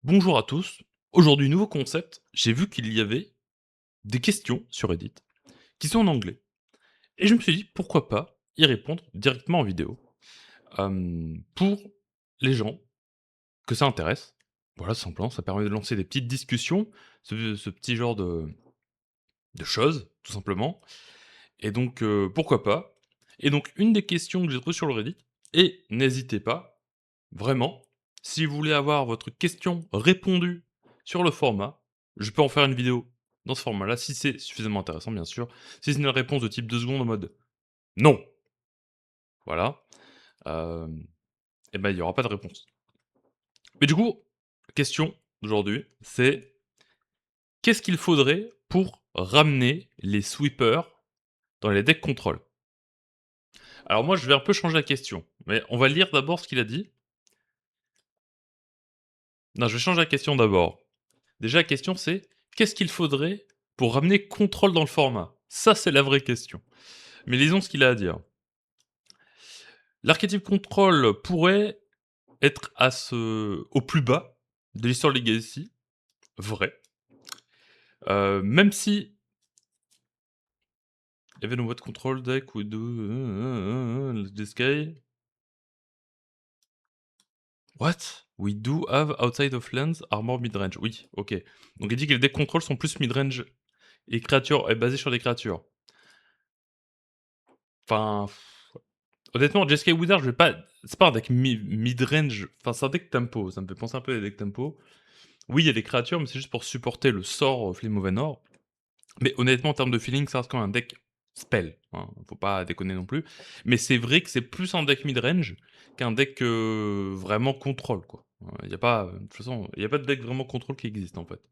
Bonjour à tous. Aujourd'hui, nouveau concept. J'ai vu qu'il y avait des questions sur Reddit qui sont en anglais. Et je me suis dit, pourquoi pas y répondre directement en vidéo pour les gens que ça intéresse. Voilà, simplement, ça permet de lancer des petites discussions, ce petit genre de choses, tout simplement. Et donc, pourquoi pas. Et donc, une des questions que j'ai trouvées sur le Reddit, et n'hésitez pas, vraiment, si vous voulez avoir votre question répondue sur le format, je peux en faire une vidéo dans ce format-là, si c'est suffisamment intéressant, bien sûr. Si c'est une réponse de type 2 secondes en mode «Non», voilà, hem, et ben, il y aura pas de réponse. Mais du coup, question d'aujourd'hui, c'est: qu'est-ce qu'il faudrait pour ramener les sweepers dans les decks contrôle? Alors moi, je vais un peu changer la question, mais on va lire d'abord ce qu'il a dit. Non, je vais changer la question d'abord. Déjà, la question c'est: qu'est-ce qu'il faudrait pour ramener contrôle dans le format? Ça, c'est la vraie question. Mais lisons ce qu'il a à dire. L'archétype contrôle pourrait être au plus bas de l'histoire de Legacy, vrai. Même si even what control deck would do this guy. What? We do have outside of lands armor midrange. Oui, ok. Donc il dit que les decks control sont plus midrange et créatures et basés sur des créatures. Enfin, honnêtement, Jeskai Wizard, je vais pas. C'est pas un deck mid-range. Enfin, c'est un deck tempo. Ça me fait penser un peu à des decks tempo. Oui, il y a des créatures, mais c'est juste pour supporter le sort Flame of Vanor. Mais honnêtement, en termes de feeling, ça reste comme un deck spell. Hein. Faut pas déconner non plus. Mais c'est vrai que c'est plus un deck mid-range qu'un deck vraiment contrôle, quoi. Il y a pas, de toute façon, il y a pas de deck vraiment contrôle qui existe en fait.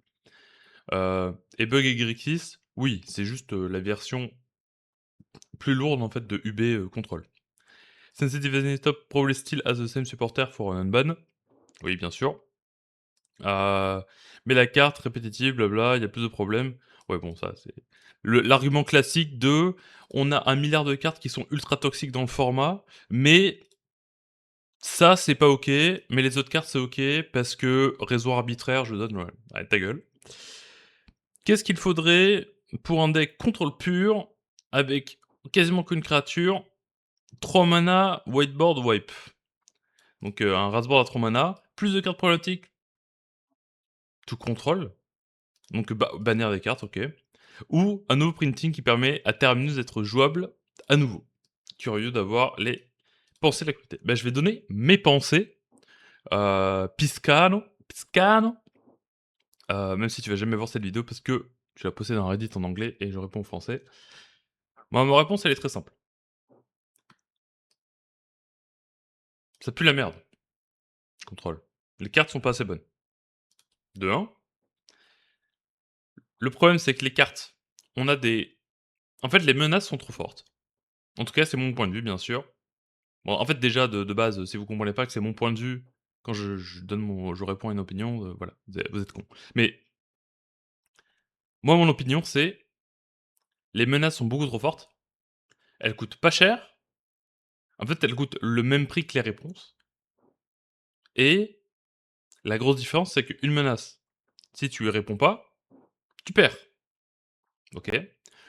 Et Bug et Grixis, oui, c'est juste la version plus lourde en fait de UB contrôle. Sensitive Any Top probably still has the same supporter for an unban. Oui, bien sûr. Mais la carte répétitive, blabla, il y a plus de problèmes. Ouais, bon, ça, c'est l'argument classique de: «On a un milliard de cartes qui sont ultra toxiques dans le format, mais ça, c'est pas OK, mais les autres cartes, c'est OK parce que réseau arbitraire, je donne», ouais, ouais, ta gueule. Qu'est-ce qu'il faudrait pour un deck contrôle pur avec quasiment qu'une créature, 3 mana, whiteboard, wipe? Donc un Rasboard à 3 mana, plus de cartes problématiques, tout contrôle, donc bannir des cartes, OK. Ou un nouveau printing qui permet à Terminus d'être jouable à nouveau. Curieux d'avoir les pensées de la communauté. Bah, je vais donner mes pensées. Piscano, même si tu vas jamais voir cette vidéo parce que tu l'as postée dans Reddit en anglais et je réponds en français. Moi, ma réponse, elle est très simple. Ça pue la merde, contrôle. Les cartes sont pas assez bonnes. De 1. Le problème, c'est que les cartes, on a des... En fait, les menaces sont trop fortes. En tout cas, c'est mon point de vue, bien sûr. Bon, en fait, déjà, de base, si vous comprenez pas que c'est mon point de vue, quand je réponds à une opinion, voilà, vous êtes cons. Mais moi, mon opinion, c'est: les menaces sont beaucoup trop fortes, elles coûtent pas cher, en fait, elles coûtent le même prix que les réponses, et la grosse différence, c'est qu'une menace, si tu lui réponds pas, tu perds, OK?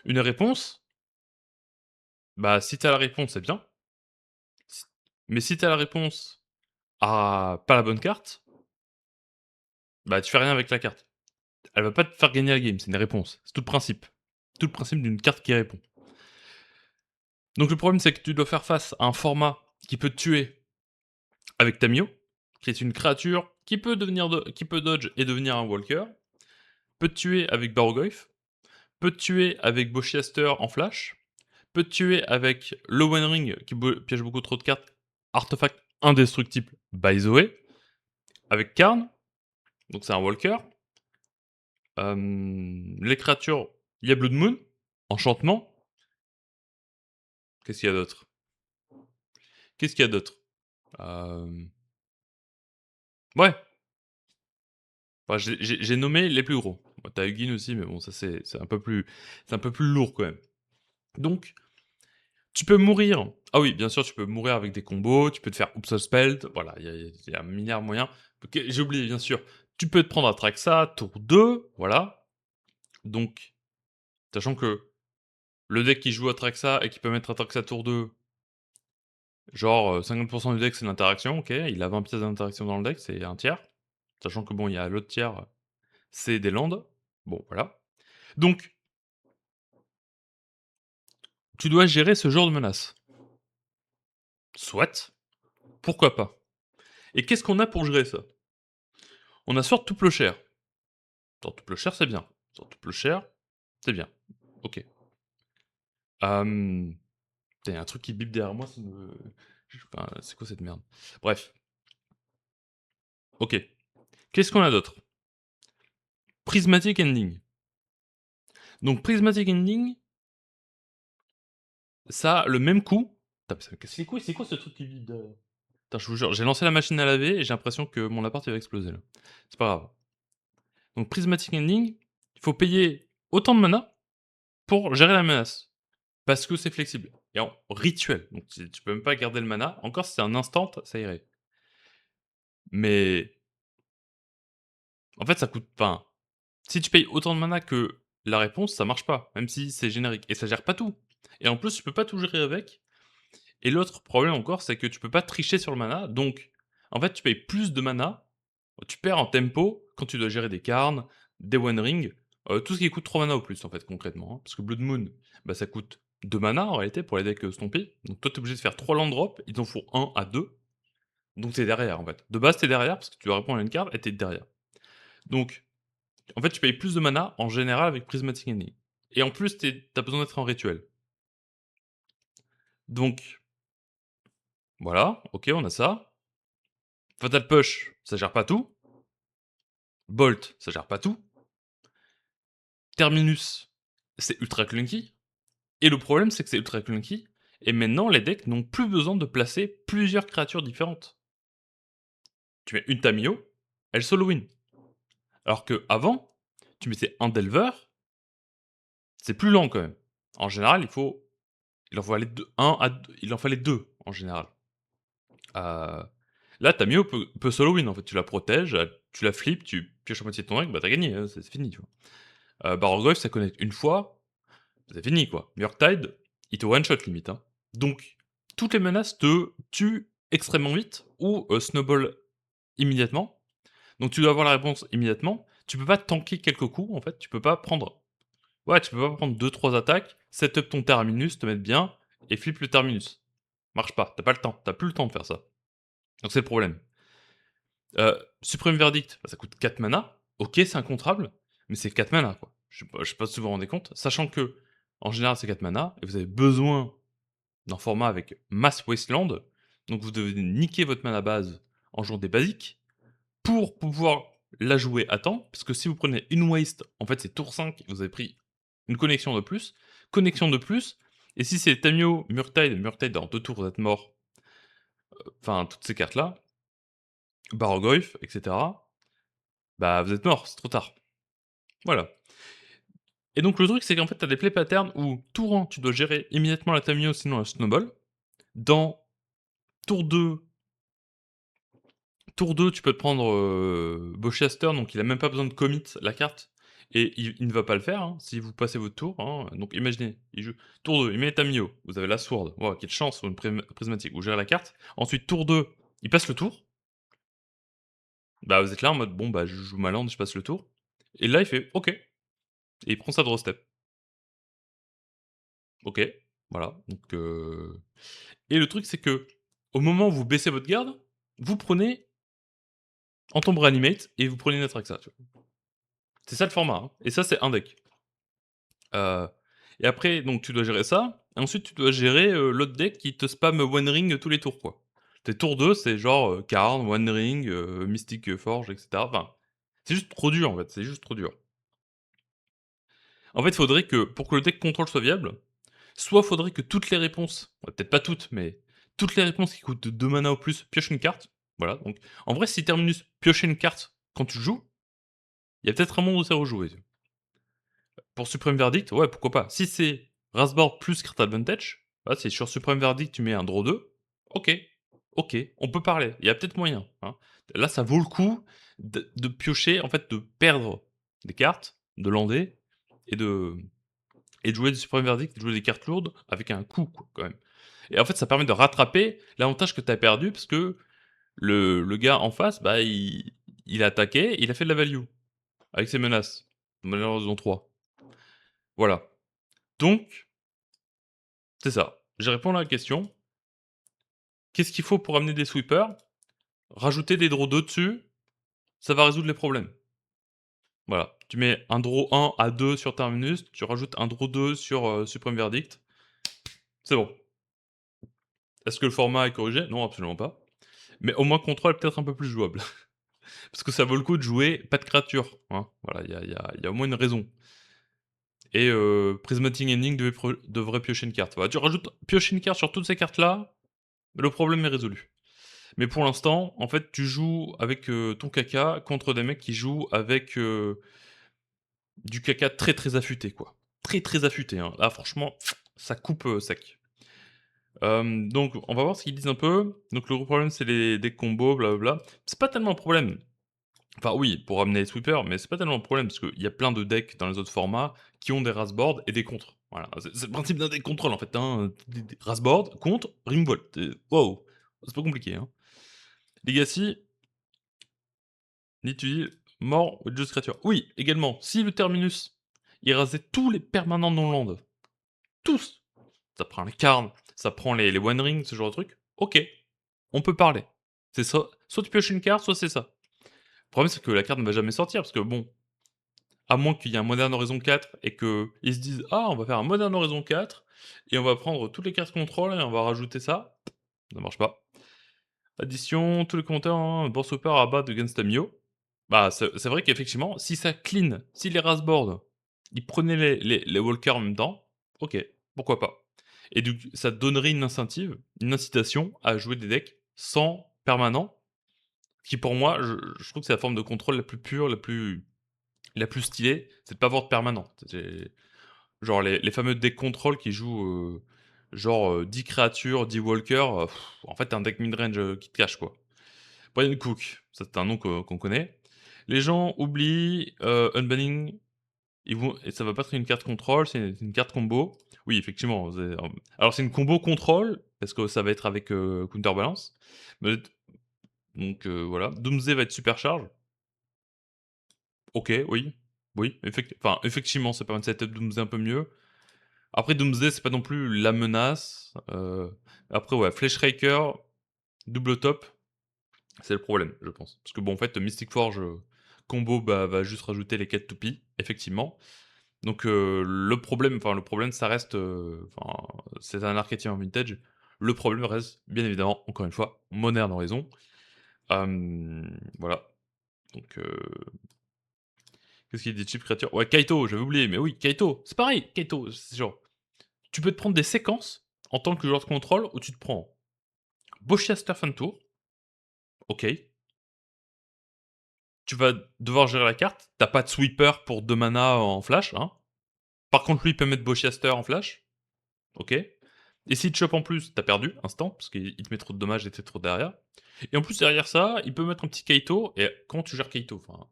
Une réponse, bah, si tu as la réponse, c'est bien, s mais si tu as la réponse à pas la bonne carte, bah, tu fais rien avec la carte. Elle va pas te faire gagner la game, c'est une réponse. C'est tout le principe. Tout le principe d'une carte qui répond. Donc le problème, c'est que tu dois faire face à un format qui peut te tuer avec Tamio, qui est une créature qui peut dodge et devenir un walker, peut te tuer avec Bargoyf, peut te tuer avec Boshiaster en flash, peut te tuer avec le One Ring qui piège beaucoup trop de cartes, artefact indestructible by the way, avec Karn, donc c'est un walker. Les créatures, il y a Blood Moon, enchantement. Qu'est-ce qu'il y a d'autre? Qu'est-ce qu'il y a d'autre? Hem, ouais, enfin, j'ai nommé les plus gros. Bah, tu Hugin aussi, mais bon, ça c'est un peu plus lourd quand même. Donc, tu peux mourir. Ah oui, bien sûr, tu peux mourir avec des combos, tu peux te faire Upsospelt, voilà, il y a un milliard de moyens. OK, j'ai oublié, bien sûr. Tu peux te prendre Atraxa tour 2, voilà. Donc, sachant que le deck qui joue Atraxa et qui peut mettre Atraxa tour 2, genre, 50 du deck c'est l'interaction, OK, il a 20 pièces d'interaction dans le deck, c'est un tiers. Sachant que bon, il y a l'autre tiers, c'est des landes. Bon, voilà. Donc, tu dois gérer ce genre de menace. Soit, pourquoi pas. Et qu'est-ce qu'on a pour gérer ça? On a Sword to Plowshare. Sword to Plowshare, c'est bien. Sword to Plowshare, c'est bien. OK. Putain, y a un truc qui bip derrière moi, ça me enfin, c'est quoi cette merde? Bref, OK. Qu'est-ce qu'on a d'autre? Prismatic Ending. Donc Prismatic Ending, ça a le même coup. Putain, mais ça me casse les couilles, c'est quoi ce truc qui bip derrière? Putain, je vous jure, j'ai lancé la machine à laver et j'ai l'impression que mon appart il va exploser là. C'est pas grave. Donc Prismatic Ending, il faut payer autant de mana pour gérer la menace. Parce que c'est flexible. Et en rituel. Donc tu peux même pas garder le mana. Encore si c'est un instant, ça irait. Mais en fait, ça coûte. Enfin, si tu payes autant de mana que la réponse, ça marche pas. Même si c'est générique. Et ça gère pas tout. Et en plus, tu peux pas tout gérer avec. Et l'autre problème encore, c'est que tu peux pas tricher sur le mana. Donc, en fait, tu payes plus de mana. Tu perds en tempo quand tu dois gérer des Karn, des One Ring. Tout ce qui coûte 3 mana au plus, en fait, concrètement. Hein. Parce que Blood Moon, bah, ça coûte 2 mana en réalité pour les decks Stompy. Donc toi, t'es obligé de faire 3 land drops. Ils en font 1 à 2. Donc t'es derrière, en fait. De base, t'es derrière parce que tu dois répondre à une carte et t'es derrière. Donc, en fait, tu payes plus de mana en général avec Prismatic Ending. Et en plus, t'as besoin d'être en rituel. Donc, voilà, ok, on a ça. Fatal Push, ça gère pas tout. Bolt, ça gère pas tout. Terminus, c'est ultra clunky. Et le problème, c'est que c'est ultra clunky. Et maintenant, les decks n'ont plus besoin de placer plusieurs créatures différentes. Tu mets une Tamio, elle solo win. Alors que avant, tu mettais un Delver, c'est plus lent quand même. En général, il en fallait deux, il en fallait deux en général. Euh, Là, Tamio peut solo win en fait. Tu la protèges, tu la flippes, tu pioches à moitié de ton deck, bah t'as gagné, hein, c'est fini, tu vois. Bargoyf, ça connecte une fois, c'est fini quoi. Murktide, il te one shot limite. Hein. Donc, toutes les menaces te tuent extrêmement vite ou snowball immédiatement. Donc, tu dois avoir la réponse immédiatement. Tu peux pas tanker quelques coups en fait. Tu peux pas prendre. Ouais, tu peux pas prendre 2-3 attaques, set up ton terminus, te mettre bien et flip le terminus. Marche pas, t'as pas le temps, t'as plus le temps de faire ça. Donc, c'est le problème. Supreme Verdict, bah, ça coûte 4 mana. Ok, c'est incontrable, mais c'est 4 mana, quoi. Je sais pas si vous vous rendez compte, sachant que, en général, c'est 4 mana, et vous avez besoin d'un format avec Mass Wasteland, donc vous devez niquer votre mana base en jouant des basiques, pour pouvoir la jouer à temps, parce que si vous prenez une waste, en fait c'est tour 5, vous avez pris une connexion de plus, et si c'est Tamio, Murktide dans 2 tours vous êtes mort, enfin toutes ces cartes-là, Bargoyf, etc., bah vous êtes mort, c'est trop tard. Voilà. Et donc le truc, c'est qu'en fait, t'as des play patterns où tour 1, tu dois gérer immédiatement la Tamio, sinon la Snowball. Dans tour 2, tu peux te prendre Bowcaster, donc il a même pas besoin de commit la carte. Et il ne va pas le faire hein, si vous passez votre tour. Hein. Donc imaginez, il joue tour 2, il met Tamio, vous avez la Sword. Wow, quelle chance sur une prismatique, vous gérez la carte. Ensuite, tour 2, il passe le tour. Bah vous êtes là en mode, bon bah je joue ma land, je passe le tour. Et là, il fait, ok. Et il prend sa draw step. Ok, voilà. Donc, et le truc, c'est que au moment où vous baissez votre garde, vous prenez en tombe Reanimate et vous prenez une Atraxa. Tu vois. C'est ça le format. Hein. Et ça, c'est un deck. Euh, et après, donc tu dois gérer ça. Et ensuite, tu dois gérer l'autre deck qui te spam One Ring tous les tours. Quoi. Tes tours 2, c'est genre Karn, One Ring, Mystic Forge, etc. Enfin, c'est juste trop dur en fait. C'est juste trop dur. En fait, il faudrait que pour que le deck contrôle soit viable, soit faudrait que toutes les réponses, ouais, peut-être pas toutes, mais toutes les réponses qui coûtent 2 mana ou plus piochent une carte. Voilà, donc en vrai, si Terminus piochait une carte quand tu joues, il y a peut-être un monde où c'est rejoué. Pour Supreme Verdict, ouais, pourquoi pas. Si c'est Rasboard plus carte advantage, là, si sur Supreme Verdict tu mets un draw 2, ok, ok, on peut parler, il y a peut-être moyen. Hein. Là, ça vaut le coup de piocher, en fait, de perdre des cartes, de lander et de jouer du Supreme Verdict, de jouer des cartes lourdes avec un coup, quoi, quand même. Et en fait, ça permet de rattraper l'avantage que tu as perdu parce que le gars en face, bah, il a attaqué, il a fait de la value avec ses menaces. Malheureusement 3. Voilà. Donc, c'est ça. Je réponds à la question. Qu'est-ce qu'il faut pour amener des sweepers? Rajouter des draws 2 dessus, ça va résoudre les problèmes. Voilà. Tu mets un draw 1 à 2 sur Terminus, tu rajoutes un draw 2 sur Supreme Verdict. C'est bon. Est-ce que le format est corrigé? Non, absolument pas. Mais au moins contrôle est peut-être un peu plus jouable. Parce que ça vaut le coup de jouer pas de créatures, hein. Voilà, il y a au moins une raison. Et Prismatic Ending devrait piocher une carte. Voilà, tu rajoutes piocher une carte sur toutes ces cartes-là, le problème est résolu. Mais pour l'instant, en fait, tu joues avec ton caca contre des mecs qui jouent avec du caca très très affûté, quoi. Très très affûté, hein. Là, franchement, ça coupe sec. Donc, on va voir ce qu'ils disent un peu. Donc, le gros problème, c'est les decks combos, blablabla. C'est pas tellement un problème. Enfin, oui, pour amener les sweepers, mais c'est pas tellement un problème parce qu'il y a plein de decks dans les autres formats qui ont des rasboards et des contres. Voilà, c'est le principe d'un deck contrôle en fait. Hein. Rasboard, contre, Ringvolt. Wow, c'est pas compliqué. Hein. Legacy, ni tu dis, mort with just creature. Oui, également, si le terminus, il rasait tous les permanents non-land, tous, ça prend les carnes, ça prend les one ring, ce genre de truc, ok, on peut parler. C'est ça, soit tu pioches une carte, soit c'est ça. Le problème, c'est que la carte ne va jamais sortir, parce que bon, à moins qu'il y ait un Modern Horizon 4 et qu'ils se disent ah, on va faire un Modern Horizon 4 et on va prendre toutes les cartes contrôle et on va rajouter ça. Ça marche pas. Addition, tous les compteurs, hein, board super à bas de Genstamio. Bah, c'est vrai qu'effectivement, si ça clean, si les Rasboard, ils prenaient les walkers en même temps, ok, pourquoi pas. Et du coup, ça donnerait une incentive, une incitation à jouer des decks sans permanent, qui pour moi, je trouve que c'est la forme de contrôle la plus pure, la plus stylée, c'est de pas avoir de permanent. Genre les fameux decks control qui jouent genre 10 créatures, 10 walkers, en fait, t'as un deck midrange qui te cache quoi. Brian Cook, ça c'est un nom qu'on connaît. Les gens oublient Unbanning, et ça va pas être une carte contrôle, c'est une carte combo. Oui, effectivement. Alors c'est une combo contrôle, parce que ça va être avec Counterbalance. Donc voilà. Doomsday va être supercharge. Ok, oui. Oui, effectivement, ça permet de setup Doomsday un peu mieux. Après, Doomsday, c'est pas non plus la menace. Après, ouais, Fleshraker, double top, c'est le problème, je pense. Parce que bon, en fait, Mystic Forge combo bah, va juste rajouter les 4 toupies, effectivement. Donc le problème, ça reste, c'est un archétype en vintage. Le problème reste, bien évidemment, encore une fois, Modern Horizon. Voilà. Donc, qu'est-ce qu'il dit de cheap creature? Ouais, Kaito, j'avais oublié, mais oui, Kaito, c'est pareil, Kaito, c'est genre, tu peux te prendre des séquences en tant que joueur de contrôle où tu te prends Boshiaster Fan Tour, ok. Tu vas devoir gérer la carte. T'as pas de sweeper pour 2 mana en flash, hein. Par contre, lui, il peut mettre Boshiaster en flash, ok. Et s'il te chope en plus, t'as perdu, instant, parce qu'il te met trop de dommages et t'es trop derrière. Et en plus, derrière ça, il peut mettre un petit Kaito. Et comment tu gères Kaito? Enfin,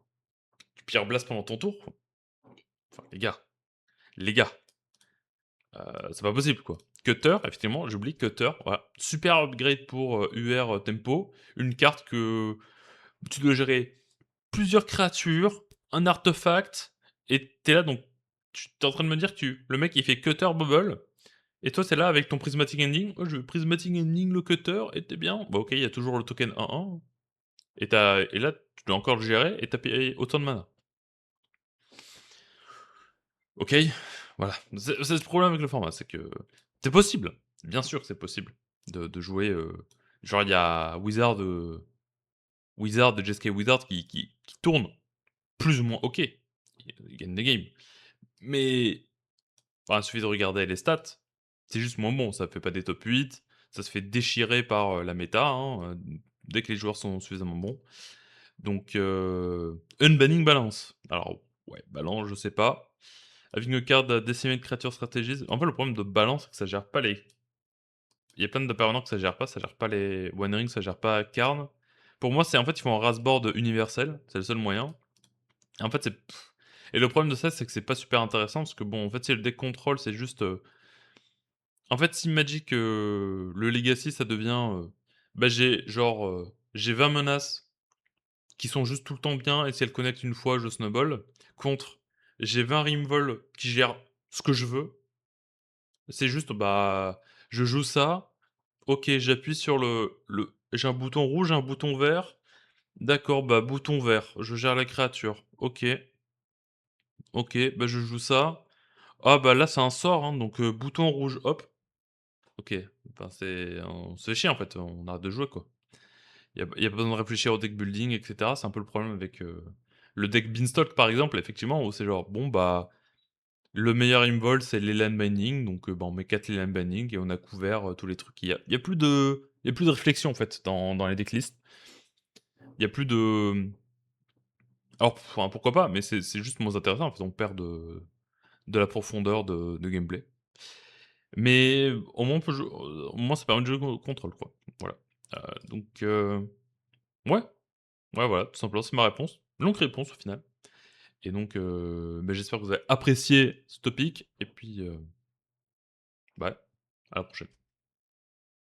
tu Pierre Blast pendant ton tour? Enfin, les gars, c'est pas possible, quoi. Cutter, effectivement, j'oublie Cutter, voilà. Super upgrade pour UR Tempo. Une carte que tu dois gérer plusieurs créatures, un artefact, et t'es là, donc tu es en train de me dire que le mec il fait Cutter Bubble, et toi c'est là avec ton Prismatic Ending, oh, je veux Prismatic Ending le Cutter, et t'es bien. Bah ok, il y a toujours le token 1-1, et là tu dois encore le gérer, et t'as payé autant de mana. Ok, voilà. C'est le problème avec le format, c'est que c'est possible, bien sûr que c'est possible, de jouer. Genre, il y a Wizard de JSK Wizard qui tourne plus ou moins ok. Il gagne des games. Mais il suffit de regarder les stats. C'est juste moins bon. Ça fait pas des top 8. Ça se fait déchirer par la méta hein, dès que les joueurs sont suffisamment bons. Donc, unbanning balance. Alors, ouais, balance, je sais pas. Avec une carte Decimate Creature Strategies. En fait, le problème de balance, c'est que ça gère pas les. Il y a plein de permanents que ça gère pas. Ça gère pas les One Ring, ça gère pas Karn. Pour moi, c'est en fait, ils font un rasboard universel, c'est le seul moyen. Et en fait, et le problème de ça, c'est que c'est pas super intéressant parce que bon, en fait, si le deck contrôle, c'est juste, en fait, si Magic, le Legacy, ça devient, bah, j'ai genre, j'ai 20 menaces qui sont juste tout le temps bien et si elles connectent une fois, je snowball, contre j'ai 20 Rimvol qui gèrent ce que je veux. C'est juste, bah, je joue ça, OK, j'appuie sur le j'ai un bouton rouge, un bouton vert. D'accord, bah, bouton vert, je gère la créature. OK, bah, je joue ça. Ah, bah, là, c'est un sort, hein, donc bouton rouge, hop. OK, enfin, on se fait chier, en fait, on arrête de jouer, quoi. Il y a pas besoin de réfléchir au deck building et cetera. C'est un peu le problème avec, le deck Beanstalk, par exemple, effectivement, où c'est genre, bon, bah, le meilleur invol, c'est l'Elan Binding, donc bah, on met 4 Elan Binding et on a couvert, tous les trucs. Il y a plus de réflexion, en fait, dans les decklists. Il y a plus de, alors, enfin, pourquoi pas, mais c'est juste moins intéressant, en fait, on perd de la profondeur de gameplay. Mais au moins, on peut jou au moins, ça permet de jouer au contrôle, quoi. Voilà. Donc ouais, ouais, voilà, tout simplement, c'est ma réponse. Longue réponse, au final. Et donc bah, j'espère que vous avez apprécié ce topic et puis, bah, à la prochaine.